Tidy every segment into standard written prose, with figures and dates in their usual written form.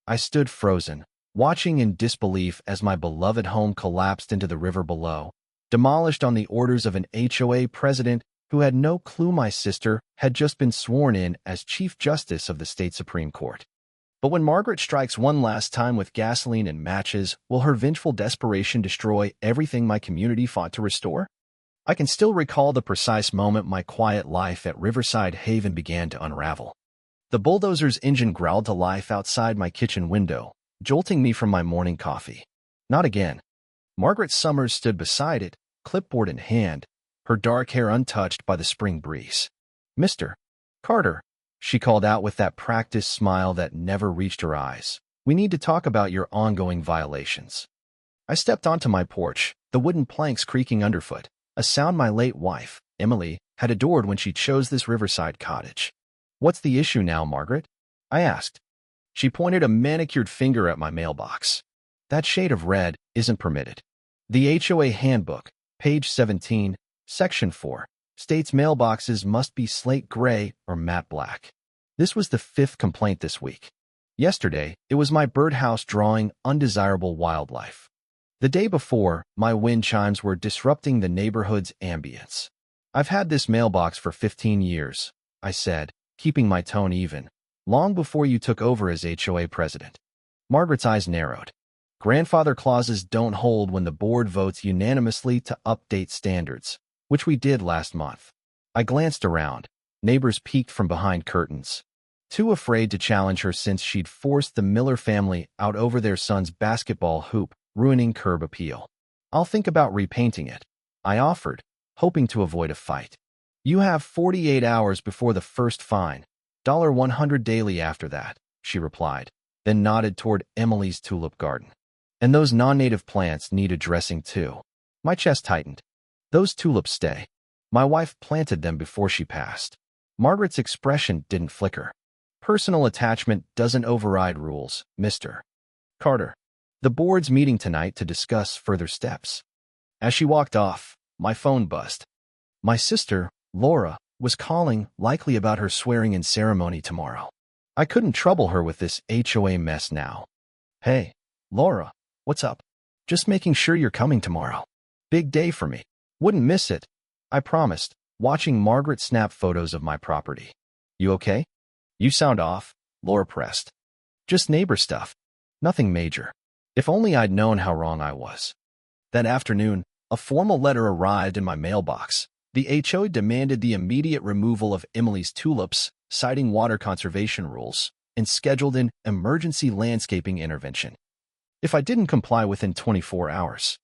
I stood frozen, watching in disbelief as my beloved home collapsed into the river below, demolished on the orders of an HOA president who had no clue my sister had just been sworn in as Chief Justice of the state Supreme Court. But when Margaret strikes one last time with gasoline and matches, will her vengeful desperation destroy everything my community fought to restore? I can still recall the precise moment my quiet life at Riverside Haven began to unravel. The bulldozer's engine growled to life outside my kitchen window, jolting me from my morning coffee. Not again. Margaret Summers stood beside it, clipboard in hand, her dark hair untouched by the spring breeze. "Mr. Carter," she called out with that practiced smile that never reached her eyes, "we need to talk about your ongoing violations." I stepped onto my porch, the wooden planks creaking underfoot, a sound my late wife, Emily, had adored when she chose this riverside cottage. "What's the issue now, Margaret?" I asked. She pointed a manicured finger at my mailbox. "That shade of red isn't permitted. The HOA Handbook, page 17, section 4, states mailboxes must be slate gray or matte black." This was the 5th complaint this week. Yesterday, it was my birdhouse drawing undesirable wildlife. The day before, my wind chimes were disrupting the neighborhood's ambience. "I've had this mailbox for 15 years, I said, keeping my tone even, "long before you took over as HOA president." Margaret's eyes narrowed. "Grandfather clauses don't hold when the board votes unanimously to update standards, which we did last month." I glanced around. Neighbors peeked from behind curtains, too afraid to challenge her since she'd forced the Miller family out over their son's basketball hoop, ruining curb appeal. "I'll think about repainting it," I offered, hoping to avoid a fight. "You have 48 hours before the first fine, $100 daily after that," she replied, then nodded toward Emily's tulip garden. "And those non-native plants need addressing too." My chest tightened. "Those tulips stay. My wife planted them before she passed." Margaret's expression didn't flicker. "Personal attachment doesn't override rules, Mr. Carter. The board's meeting tonight to discuss further steps." As she walked off, my phone buzzed. My sister, Laura, was calling, likely about her swearing-in ceremony tomorrow. I couldn't trouble her with this HOA mess now. "Hey, Laura, what's up? Just making sure you're coming tomorrow. Big day for me. Wouldn't miss it," I promised, watching Margaret snap photos of my property. "You okay?" "You sound off," Laura pressed. "Just neighbor stuff. Nothing major." If only I'd known how wrong I was. That afternoon, a formal letter arrived in my mailbox. The HOA demanded the immediate removal of Emily's tulips, citing water conservation rules, and scheduled an emergency landscaping intervention if I didn't comply within 24 hours.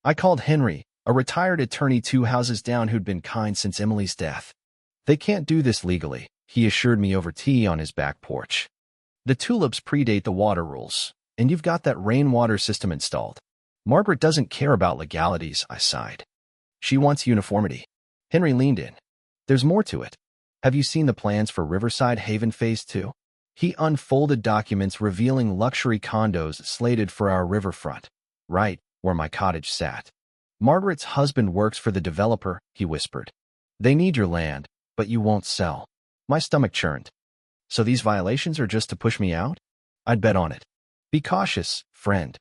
I called Henry, a retired attorney 2 houses down who'd been kind since Emily's death. "They can't do this legally," he assured me over tea on his back porch. "The tulips predate the water rules, and you've got that rainwater system installed." Margaret doesn't care about legalities, I sighed. She wants uniformity. Henry leaned in. "There's more to it. Have you seen the plans for Riverside Haven Phase 2? He unfolded documents revealing luxury condos slated for our riverfront, right where my cottage sat. "Margaret's husband works for the developer," he whispered. "They need your land, but you won't sell." My stomach churned. So these violations are just to push me out? I'd bet on it. Be cautious, friend.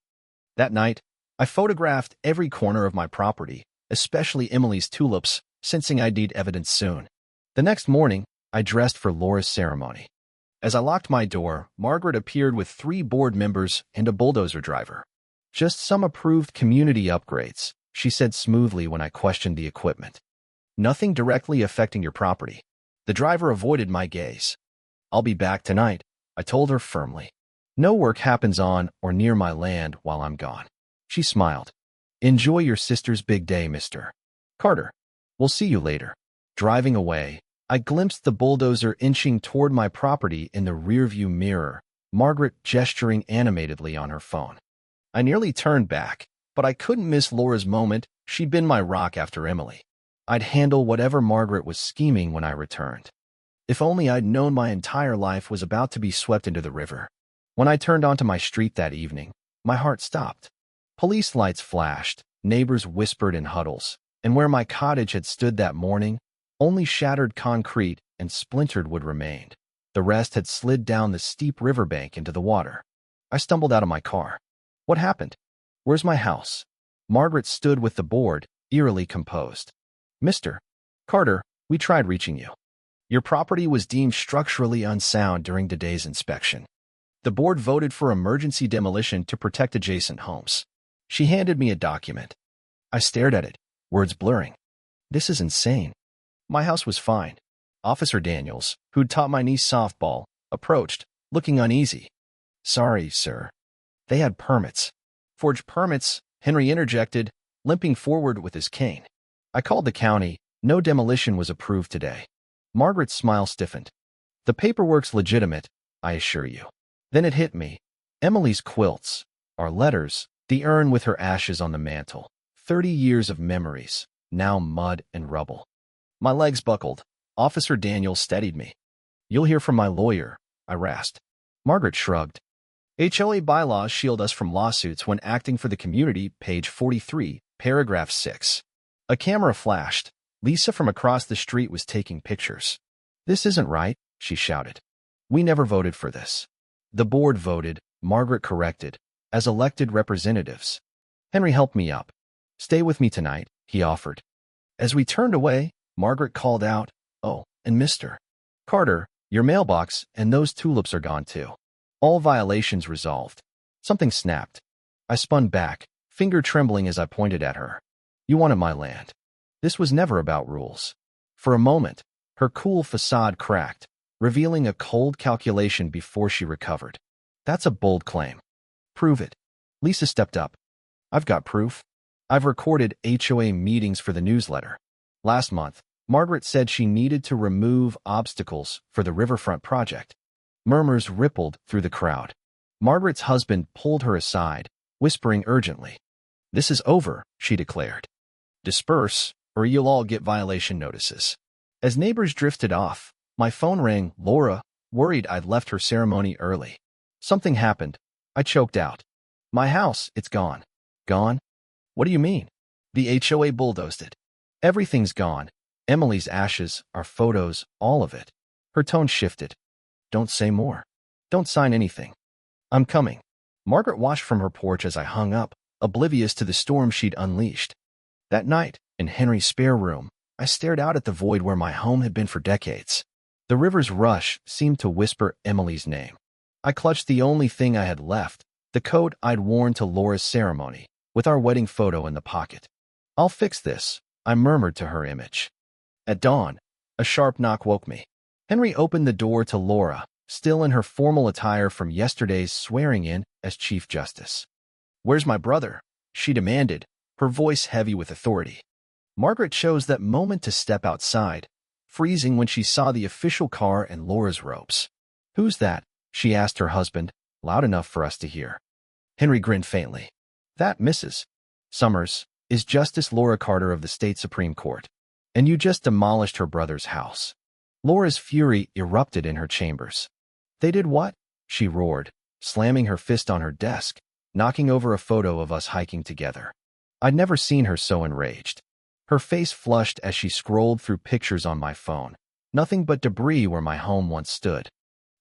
That night, I photographed every corner of my property, especially Emily's tulips, sensing I'd need evidence soon. The next morning, I dressed for Laura's ceremony. As I locked my door, Margaret appeared with 3 board members and a bulldozer driver. "Just some approved community upgrades," she said smoothly when I questioned the equipment. "Nothing directly affecting your property." The driver avoided my gaze. "I'll be back tonight," I told her firmly. "No work happens on or near my land while I'm gone." She smiled. "Enjoy your sister's big day, Mr. Carter. We'll see you later." Driving away, I glimpsed the bulldozer inching toward my property in the rearview mirror, Margaret gesturing animatedly on her phone. I nearly turned back, but I couldn't miss Laura's moment. She'd been my rock after Emily. I'd handle whatever Margaret was scheming when I returned. If only I'd known my entire life was about to be swept into the river. When I turned onto my street that evening, my heart stopped. Police lights flashed, neighbors whispered in huddles, and where my cottage had stood that morning, only shattered concrete and splintered wood remained. The rest had slid down the steep riverbank into the water. I stumbled out of my car. What happened? Where's my house? Margaret stood with the board, eerily composed. Mr. Carter, we tried reaching you. Your property was deemed structurally unsound during today's inspection. The board voted for emergency demolition to protect adjacent homes. She handed me a document. I stared at it, words blurring. This is insane. My house was fine. Officer Daniels, who'd taught my niece softball, approached, looking uneasy. Sorry, sir. They had permits. Forged permits, Henry interjected, limping forward with his cane. I called the county. No demolition was approved today. Margaret's smile stiffened. The paperwork's legitimate, I assure you. Then it hit me. Emily's quilts, our letters, the urn with her ashes on the mantel. 30 years of memories, now mud and rubble. My legs buckled. Officer Daniels steadied me. You'll hear from my lawyer, I rasped. Margaret shrugged. HOA bylaws shield us from lawsuits when acting for the community, page 43, paragraph 6. A camera flashed. Lisa from across the street was taking pictures. This isn't right, she shouted. We never voted for this. The board voted, Margaret corrected, as elected representatives. Henry helped me up. Stay with me tonight, he offered. As we turned away, Margaret called out, Oh, and Mr. Carter, your mailbox and those tulips are gone too. All violations resolved. Something snapped. I spun back, finger trembling as I pointed at her. You wanted my land. This was never about rules. For a moment, her cool facade cracked, revealing a cold calculation before she recovered. That's a bold claim. Prove it. Lisa stepped up. I've got proof. I've recorded HOA meetings for the newsletter. Last month, Margaret said she needed to remove obstacles for the riverfront project. Murmurs rippled through the crowd. Margaret's husband pulled her aside, whispering urgently. This is over, she declared. Disperse, or you'll all get violation notices. As neighbors drifted off, my phone rang. Laura, worried I'd left her ceremony early. Something happened. I choked out. My house, it's gone. Gone? What do you mean? The HOA bulldozed it. Everything's gone. Emily's ashes, our photos, all of it. Her tone shifted. Don't say more. Don't sign anything. I'm coming. Margaret watched from her porch as I hung up, oblivious to the storm she'd unleashed. That night, in Henry's spare room, I stared out at the void where my home had been for decades. The river's rush seemed to whisper Emily's name. I clutched the only thing I had left, the coat I'd worn to Laura's ceremony, with our wedding photo in the pocket. I'll fix this, I murmured to her image. At dawn, a sharp knock woke me. Henry opened the door to Laura, still in her formal attire from yesterday's swearing-in as Chief Justice. Where's my brother? She demanded, her voice heavy with authority. Margaret chose that moment to step outside, freezing when she saw the official car and Laura's robes. Who's that? She asked her husband, loud enough for us to hear. Henry grinned faintly. That, Mrs. Summers, is Justice Laura Carter of the State Supreme Court. And you just demolished her brother's house. Laura's fury erupted in her chambers. They did what? She roared, slamming her fist on her desk, knocking over a photo of us hiking together. I'd never seen her so enraged. Her face flushed as she scrolled through pictures on my phone. Nothing but debris where my home once stood.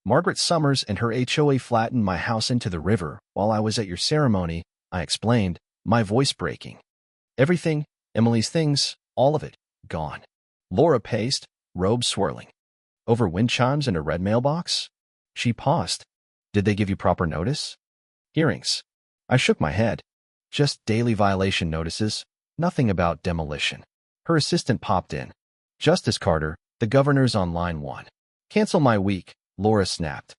Margaret Summers and her HOA flattened my house into the river while I was at your ceremony, I explained, my voice breaking. Everything, Emily's things, all of it, gone. Laura paced, robe swirling. Over wind chimes and a red mailbox? She paused. Did they give you proper notice? Hearings. I shook my head. Just daily violation notices, nothing about demolition. Her assistant popped in. Justice Carter, the governor's on line 1. Cancel my week, Laura snapped.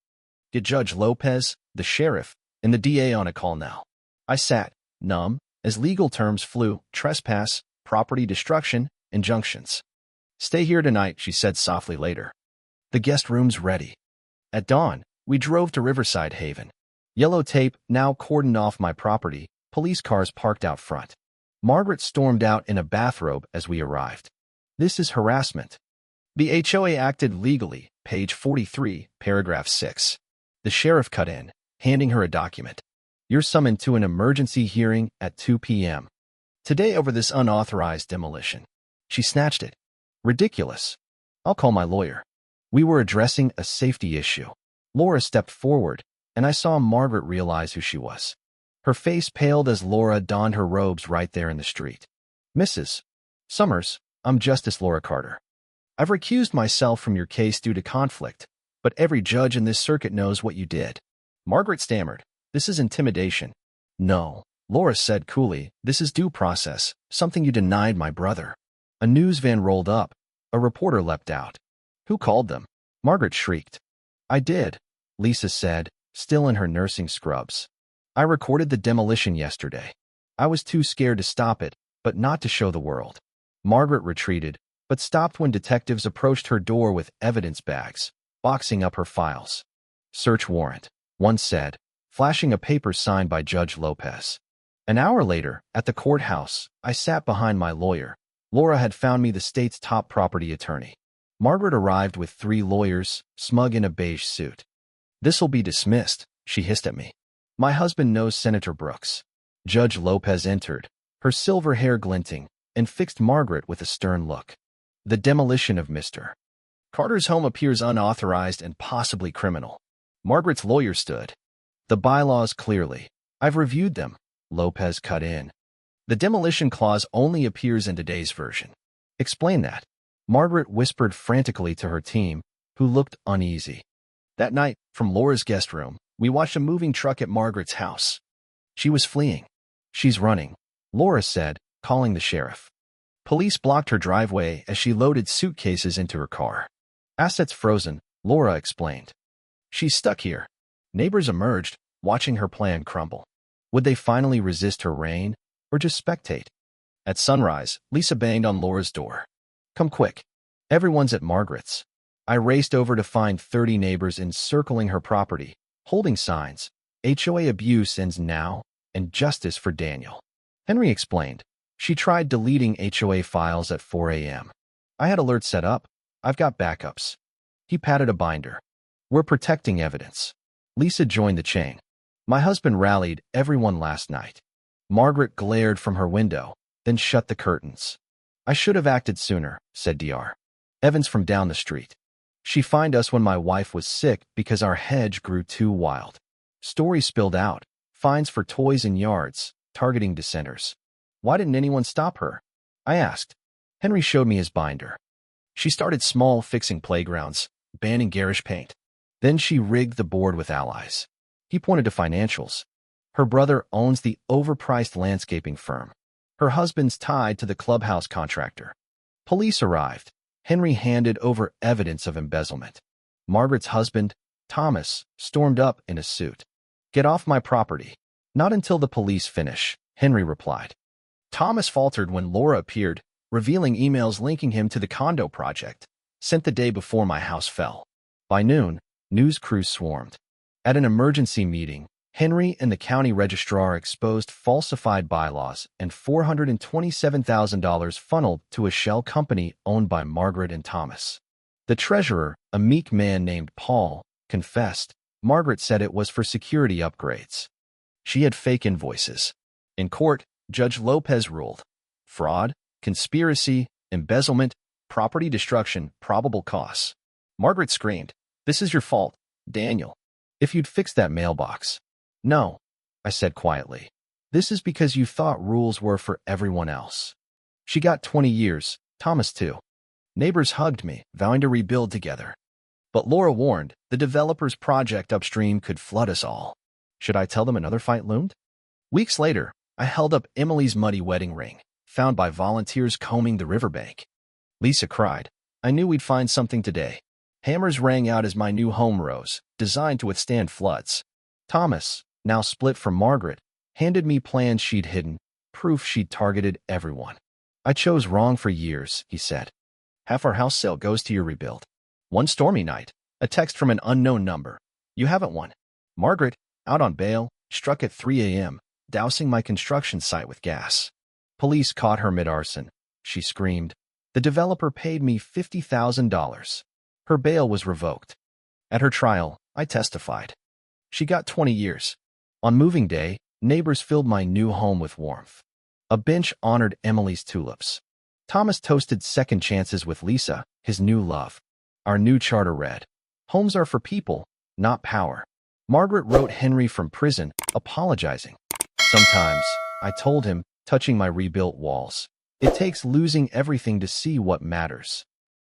Get Judge Lopez, the sheriff, and the DA on a call now. I sat, numb, as legal terms flew, trespass, property destruction, injunctions. Stay here tonight, she said softly later. The guest room's ready. At dawn, we drove to Riverside Haven. Yellow tape now cordoned off my property, police cars parked out front. Margaret stormed out in a bathrobe as we arrived. This is harassment. The HOA acted legally, page 43, paragraph 6. The sheriff cut in, handing her a document. You're summoned to an emergency hearing at 2 p.m. today over this unauthorized demolition. She snatched it. Ridiculous. I'll call my lawyer. We were addressing a safety issue. Laura stepped forward, and I saw Margaret realize who she was. Her face paled as Laura donned her robes right there in the street. "Mrs. Summers, I'm Justice Laura Carter. I've recused myself from your case due to conflict, but every judge in this circuit knows what you did." Margaret stammered, "This is intimidation." "No," Laura said coolly, "this is due process, something you denied my brother." A news van rolled up. A reporter leapt out. "Who called them?" Margaret shrieked. "I did," Lisa said, still in her nursing scrubs. "I recorded the demolition yesterday. I was too scared to stop it, but not to show the world." Margaret retreated, but stopped when detectives approached her door with evidence bags, boxing up her files. "Search warrant," one said, flashing a paper signed by Judge Lopez. An hour later, at the courthouse, I sat behind my lawyer. Laura had found me the state's top property attorney. Margaret arrived with 3 lawyers, smug in a beige suit. "This'll be dismissed," she hissed at me. "My husband knows Senator Brooks." Judge Lopez entered, her silver hair glinting, and fixed Margaret with a stern look. "The demolition of Mr. Carter's home appears unauthorized and possibly criminal." Margaret's lawyer stood. "The bylaws clearly. I've reviewed them," Lopez cut in. "The demolition clause only appears in today's version." "Explain that," Margaret whispered frantically to her team, who looked uneasy. That night, from Laura's guest room, we watched a moving truck at Margaret's house. She was fleeing. "She's running," Laura said, calling the sheriff. Police blocked her driveway as she loaded suitcases into her car. "Assets frozen," Laura explained. "She's stuck here." Neighbors emerged, watching her plan crumble. Would they finally resist her reign, or just spectate? At sunrise, Lisa banged on Laura's door. "Come quick. Everyone's at Margaret's." I raced over to find 30 neighbors encircling her property, holding signs, "HOA abuse ends now," and "Justice for Daniel." Henry explained. "She tried deleting HOA files at 4 a.m. I had alerts set up. I've got backups." He patted a binder. "We're protecting evidence." Lisa joined the chain. "My husband rallied everyone last night." Margaret glared from her window, then shut the curtains. "I should have acted sooner," said Dr. Evans from down the street. "She fined us when my wife was sick because our hedge grew too wild." Stories spilled out. Fines for toys in yards, targeting dissenters. "Why didn't anyone stop her?" I asked. Henry showed me his binder. "She started small, fixing playgrounds, banning garish paint. Then she rigged the board with allies." He pointed to financials. "Her brother owns the overpriced landscaping firm. Her husband's tied to the clubhouse contractor." Police arrived. Henry handed over evidence of embezzlement. Margaret's husband, Thomas, stormed up in a suit. "Get off my property." "Not until the police finish," Henry replied. Thomas faltered when Laura appeared, revealing emails linking him to the condo project, sent the day before my house fell. By noon, news crews swarmed. At an emergency meeting, Henry and the county registrar exposed falsified bylaws and $427,000 funneled to a shell company owned by Margaret and Thomas. The treasurer, a meek man named Paul, confessed. Margaret said it was for security upgrades. She had fake invoices. In court, Judge Lopez ruled. Fraud, conspiracy, embezzlement, property destruction, probable costs. Margaret screamed, "This is your fault, Daniel. If you'd fixed that mailbox." "No," I said quietly. "This is because you thought rules were for everyone else." She got 20 years, Thomas too. Neighbors hugged me, vowing to rebuild together. But Laura warned, the developer's project upstream could flood us all. Should I tell them another fight loomed? Weeks later, I held up Emily's muddy wedding ring, found by volunteers combing the riverbank. Lisa cried. "I knew we'd find something today." Hammers rang out as my new home rose, designed to withstand floods. Thomas, now split from Margaret, handed me plans she'd hidden, proof she'd targeted everyone. "I chose wrong for years," he said. "Half our house sale goes to your rebuild." One stormy night, a text from an unknown number. "You haven't won." Margaret, out on bail, struck at 3 a.m., dousing my construction site with gas. Police caught her mid-arson. She screamed. The developer paid me $50,000. Her bail was revoked. At her trial, I testified. She got 20 years. On moving day, neighbors filled my new home with warmth. A bench honored Emily's tulips. Thomas toasted second chances with Lisa, his new love. Our new charter read, "Homes are for people, not power." Margaret wrote Henry from prison, apologizing. Sometimes, I told him, touching my rebuilt walls, it takes losing everything to see what matters.